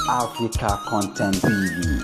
Africa Content TV.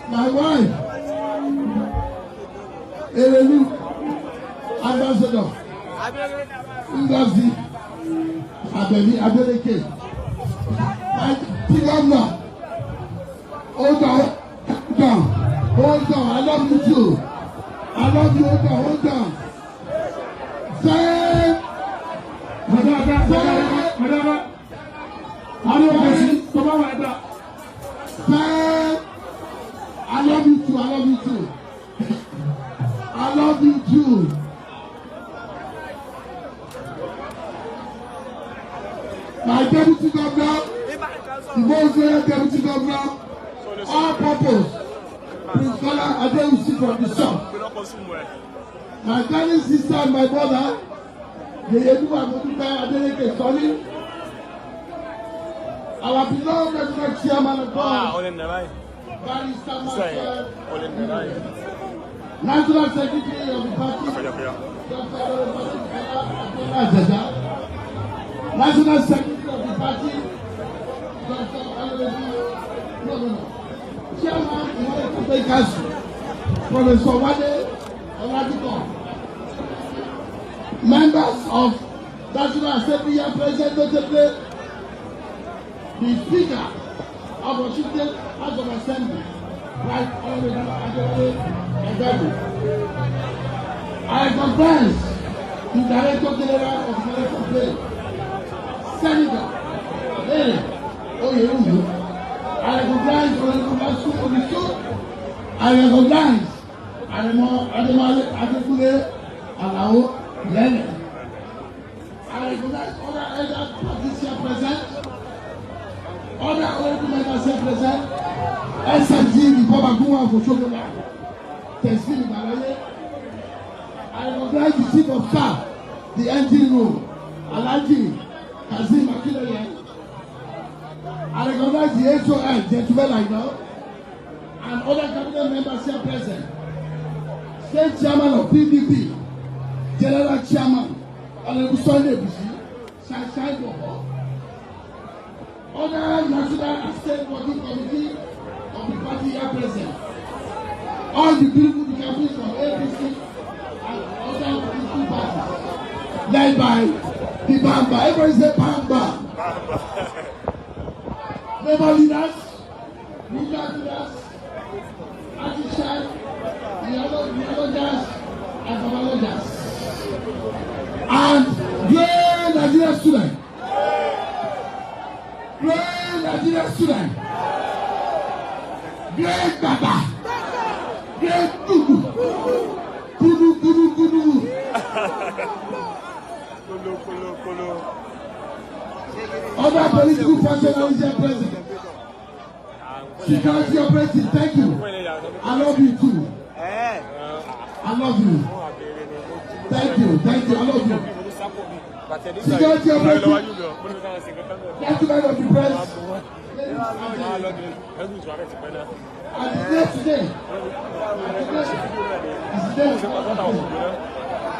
My wife, Erelu, Ambassador, Ngozi, Abeni Adeleke, my governor, hold on, I love you too. I love you, hold on. Say, Madame, I love you too. I love you too. My deputy governor, the most deputy governor, all purpose, Prince Kola Adewusi from the south. My darling sister and my brother, the Yeduwa Modupe Adeleke Soli, our beloved national chairman of God, Barrister Maxwell, National Secretary of the party, National Secretary of the party, Chairman of the Council, Professor Wade Oladipo, members of National Assembly and President notably the Speaker of Washington House of Assembly, Right Honorable Adewale Egbedu. I recognize the Director General of the Military Affairs, Senator Larry Oyewumi. I recognize Honorable Masu Oniso. I recognize Ademale Adekunle Alao Lene. I recognize other elder parties here present, other honorable members here present, SMG, the Baba Guma for Shogola, Tesfini Balaye. I recognize the Chief of Staff, the engine room, Alhaji Kazim Akinleye. I recognize the HOL, gentlemen I know, and other cabinet members here present. State Chairman of PDP, General Chairman, Honorable Sunday Bishi, Shai Bobo. Other national and state working committee of the party here present. All the beautiful decapies from APC and other political parties, led by the Bamba. Everybody say Bamba. Member leaders, Anti-Shai, the other and Babalojas. And great Nigerian student. Great Nigerian student. Great Baba. Great Kudu. Kudu. Other political functionaries are present. Security operative, thank you. I love you too. I love you. Thank you, I love you. Security operative, gentlemen of the press. And the day today,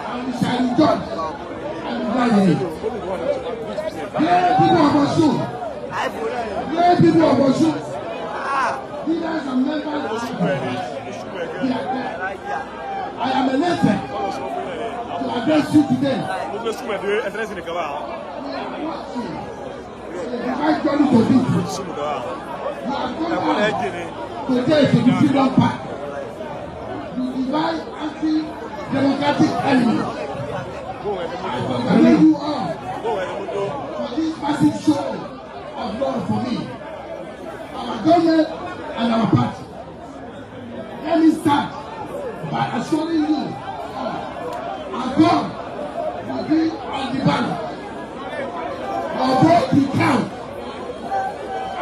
and we shall judge and be glad. Great people of Osun. Great people of Osun. Leaders and members of I am elected to address you today. We are watching the divine journey to victory. You are going out today to the freedom path. You divine anti-democratic enemy. I congratulate you all for this massive show of love for me, our government, and our party. Let me start by assuring you our God will be on the ballot. Our vote will count,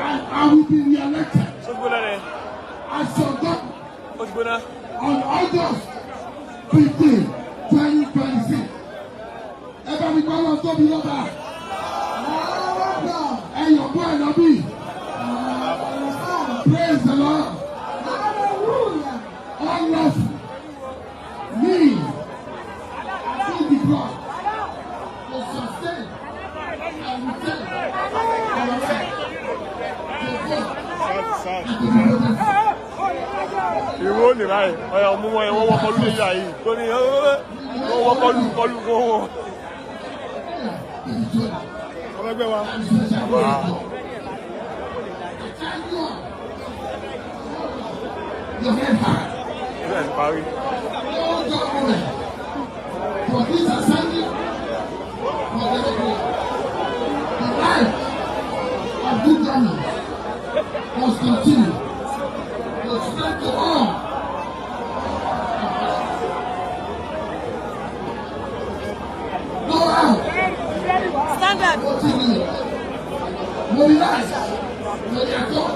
and I will be re-elected as your governor on August 15, 2026. Everybody on top of your back. And your boy Nabi. Praise the Lord. Hallelujah. Unlawful. Me. In the blood. To sustain. And retain. Our right. Ìwọ ni báyìí, ọ̀yà mú wọn yẹn wọ́n wọ́n kọlu níyà yìí. Tó ní wọ́n kọlu wọn. Ọmọ ẹgbẹ́ wa. Your head high. Yes, Barry. For this assembly, for the life of good government must continue to spread to all. Go out. Stand up. Mobilize. Mobilize.